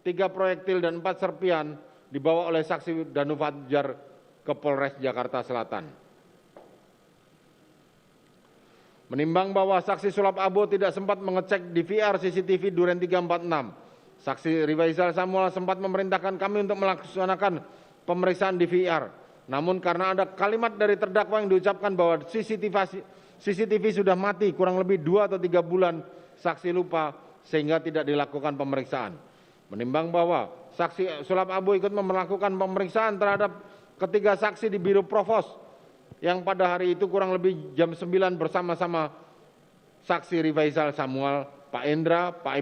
3 proyektil dan 4 serpian dibawa oleh saksi Danu Fajar ke Polres Jakarta Selatan. Menimbang bahwa saksi sulap Abo tidak sempat mengecek DVR CCTV Duren 346, saksi Rifaizal Samuel sempat memerintahkan kami untuk melaksanakan pemeriksaan DVR. Namun karena ada kalimat dari terdakwa yang diucapkan bahwa CCTV sudah mati kurang lebih 2 atau 3 bulan, saksi lupa sehingga tidak dilakukan pemeriksaan. Menimbang bahwa saksi sulap Abo ikut melakukan pemeriksaan terhadap ketiga saksi di Biro Provos yang pada hari itu kurang lebih jam 9 bersama-sama saksi Rifaizal Samuel, Pak Endra, Pak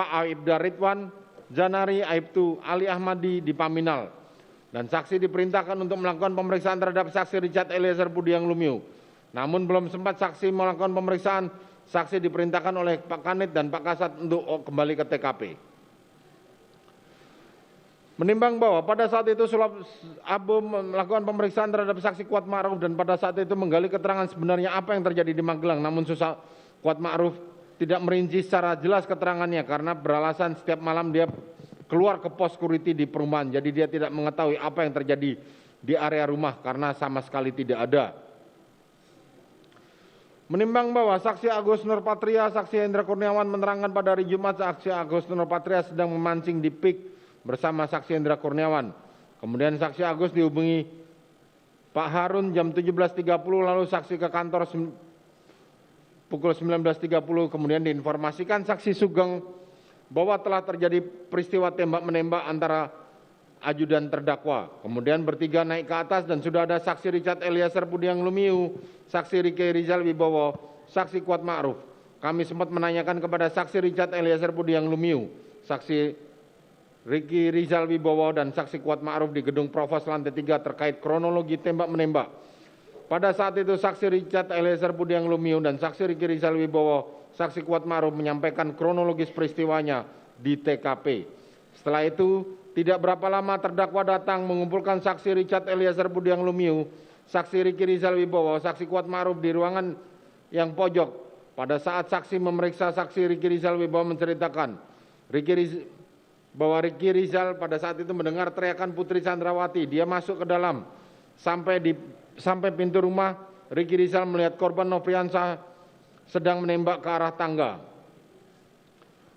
Aibda Ridwan, Janari, Aibtu, Ali Ahmadi di Paminal. Dan saksi diperintahkan untuk melakukan pemeriksaan terhadap saksi Richard Eliezer Budiang Lumiu. Namun belum sempat saksi melakukan pemeriksaan, saksi diperintahkan oleh Pak Kanit dan Pak Kasat untuk kembali ke TKP. Menimbang bahwa pada saat itu sulap Abo melakukan pemeriksaan terhadap saksi Kuat Ma'ruf dan pada saat itu menggali keterangan sebenarnya apa yang terjadi di Magelang, namun Kuat Ma'ruf tidak merinci secara jelas keterangannya karena beralasan setiap malam dia keluar ke pos security di perumahan, jadi dia tidak mengetahui apa yang terjadi di area rumah karena sama sekali tidak ada. Menimbang bahwa saksi Agus Nurpatria, saksi Hendra Kurniawan menerangkan pada hari Jumat saksi Agus Nurpatria sedang memancing di PIK bersama saksi Hendra Kurniawan. Kemudian saksi Agus dihubungi Pak Harun jam 17.30, lalu saksi ke kantor pukul 19.30, kemudian diinformasikan saksi Sugeng bahwa telah terjadi peristiwa tembak-menembak antara ajudan terdakwa. Kemudian bertiga naik ke atas dan sudah ada saksi Richard Eliezer Budiang Lumiu, saksi Riki Rizal Wibowo, saksi Kuat Ma'ruf. Kami sempat menanyakan kepada saksi Richard Eliezer Budiang Lumiu, saksi Riki Rizal Wibowo dan saksi Kuat Ma'ruf di gedung Provos lantai 3 terkait kronologi tembak-menembak. Pada saat itu saksi Richard Eliezer Budiang Lumiu dan saksi Riki Rizal Wibowo, saksi Kuat Ma'ruf menyampaikan kronologis peristiwanya di TKP. Setelah itu, tidak berapa lama terdakwa datang mengumpulkan saksi Richard Eliezer Budiang Lumiu, saksi Riki Rizal Wibowo, saksi Kuat Ma'ruf di ruangan yang pojok. Pada saat saksi memeriksa, saksi Riki Rizal Wibowo menceritakan bahwa Riki Rizal pada saat itu mendengar teriakan Putri Chandrawati. Dia masuk ke dalam. Sampai pintu rumah, Riki Rizal melihat korban Nofriansah sedang menembak ke arah tangga.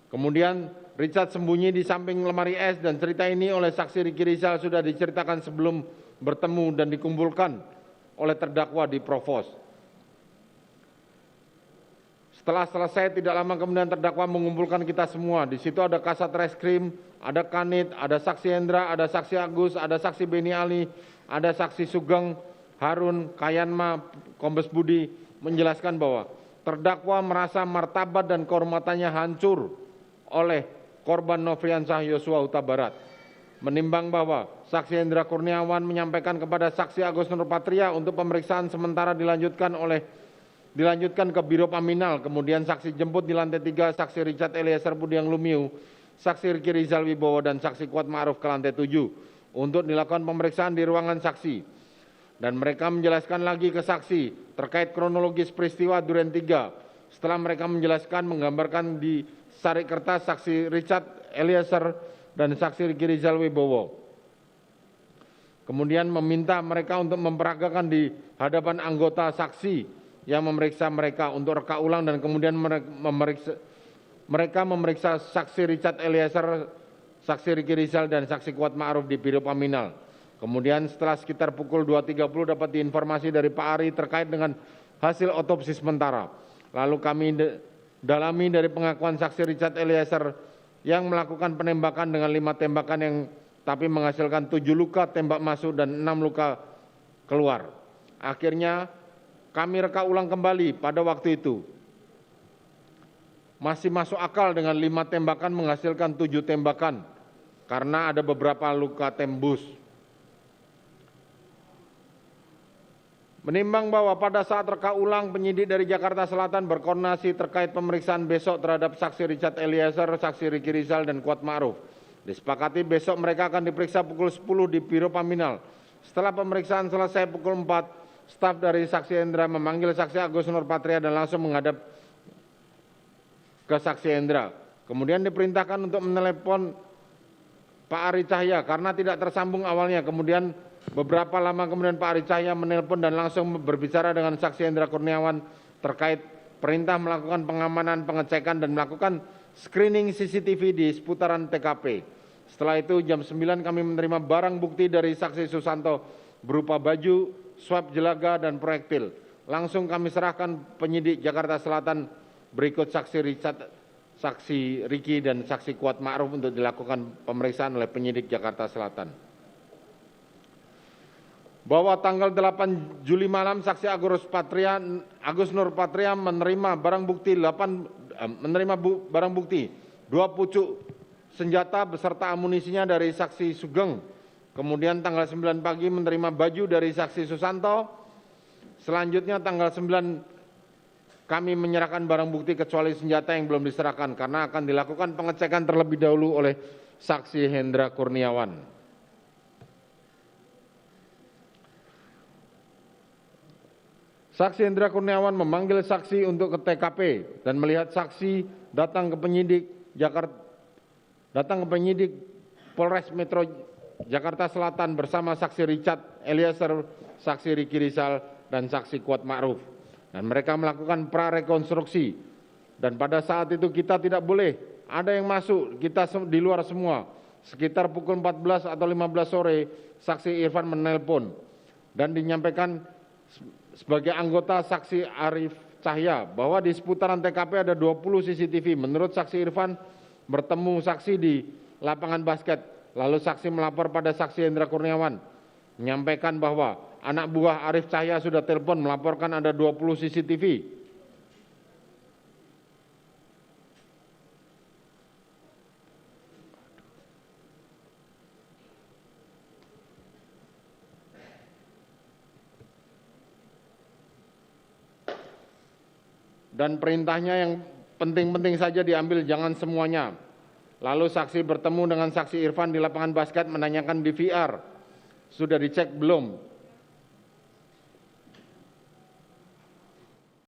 Kemudian Richard sembunyi di samping lemari es dan cerita ini oleh saksi Riki Rizal sudah diceritakan sebelum bertemu dan dikumpulkan oleh terdakwa di Provos. Setelah selesai tidak lama kemudian terdakwa mengumpulkan kita semua. Di situ ada Kasat Reskrim, ada Kanit, ada saksi Hendra, ada saksi Agus, ada saksi Beni Ali, ada saksi Sugeng, Harun, Kayanma, Kombes Budi menjelaskan bahwa terdakwa merasa martabat dan kehormatannya hancur oleh korban Nofriansah Yosua Huta Barat. Menimbang bahwa saksi Hendra Kurniawan menyampaikan kepada saksi Agus Nurpatria untuk pemeriksaan sementara dilanjutkan ke Biro Paminal, kemudian saksi jemput di lantai 3 saksi Richard Eliezer Budiang Lumiu, saksi Riki Rizal Wibowo dan saksi Kuat Ma'ruf ke lantai 7 untuk dilakukan pemeriksaan di ruangan saksi. Dan mereka menjelaskan lagi ke saksi terkait kronologis peristiwa Duren 3. Setelah mereka menjelaskan menggambarkan di sarik kertas saksi Richard Eliezer dan saksi Riki Rizal Wibowo. Kemudian meminta mereka untuk memperagakan di hadapan anggota saksi yang memeriksa mereka untuk reka ulang dan kemudian mereka memeriksa saksi Richard Eliezer, saksi Riki Rizal dan saksi Kuat Ma'ruf di Biro Paminal. Kemudian setelah sekitar pukul 2.30 dapat diinformasi dari Pak Ari terkait dengan hasil otopsi sementara. Lalu kami dalami dari pengakuan saksi Richard Eliezer yang melakukan penembakan dengan 5 tembakan yang tapi menghasilkan 7 luka tembak masuk dan 6 luka keluar. Akhirnya kami reka ulang kembali pada waktu itu. Masih masuk akal dengan 5 tembakan menghasilkan 7 tembakan karena ada beberapa luka tembus. Menimbang bahwa pada saat reka ulang penyidik dari Jakarta Selatan berkoordinasi terkait pemeriksaan besok terhadap saksi Richard Eliezer, saksi Riki Rizal dan Kuat Ma'ruf. Disepakati besok mereka akan diperiksa pukul 10 di Biro Paminal. Setelah pemeriksaan selesai pukul 4, staf dari saksi Hendra memanggil saksi Agus Nurpatria dan langsung menghadap ke saksi Hendra. Kemudian diperintahkan untuk menelepon Pak Ari Cahya karena tidak tersambung awalnya. Kemudian beberapa lama kemudian Pak Ari Cahya menelpon dan langsung berbicara dengan saksi Hendra Kurniawan terkait perintah melakukan pengamanan, pengecekan dan melakukan screening CCTV di seputaran TKP. Setelah itu jam 9 kami menerima barang bukti dari saksi Susanto berupa baju, swab jelaga dan proyektil. Langsung kami serahkan penyidik Jakarta Selatan berikut saksi Richard, saksi Riki dan saksi Kuat Ma'ruf untuk dilakukan pemeriksaan oleh penyidik Jakarta Selatan. Bahwa tanggal 8 Juli malam saksi Agus Nur Patria menerima barang bukti 2 pucuk senjata beserta amunisinya dari saksi Sugeng. Kemudian tanggal 9 pagi menerima baju dari saksi Susanto. Selanjutnya tanggal 9 kami menyerahkan barang bukti kecuali senjata yang belum diserahkan karena akan dilakukan pengecekan terlebih dahulu oleh saksi Hendra Kurniawan. Saksi Hendra Kurniawan memanggil saksi untuk ke TKP dan melihat saksi datang ke penyidik Polres Metro Jakarta Selatan bersama saksi Richard Eliezer, saksi Riki Rizal dan saksi Kuat Ma'ruf. Dan mereka melakukan prarekonstruksi. Dan pada saat itu kita tidak boleh ada yang masuk, kita di luar semua. Sekitar pukul 14 atau 15 sore saksi Irfan menelpon dan dinyampaikan sebagai anggota saksi Arif Cahya bahwa di seputaran TKP ada 20 CCTV. Menurut saksi Irfan bertemu saksi di lapangan basket. Lalu saksi melapor pada saksi Hendra Kurniawan menyampaikan bahwa anak buah Arif Cahya sudah telepon melaporkan ada 20 CCTV. Dan perintahnya yang penting-penting saja diambil, jangan semuanya. Lalu saksi bertemu dengan saksi Irfan di lapangan basket menanyakan di VR. Sudah dicek belum?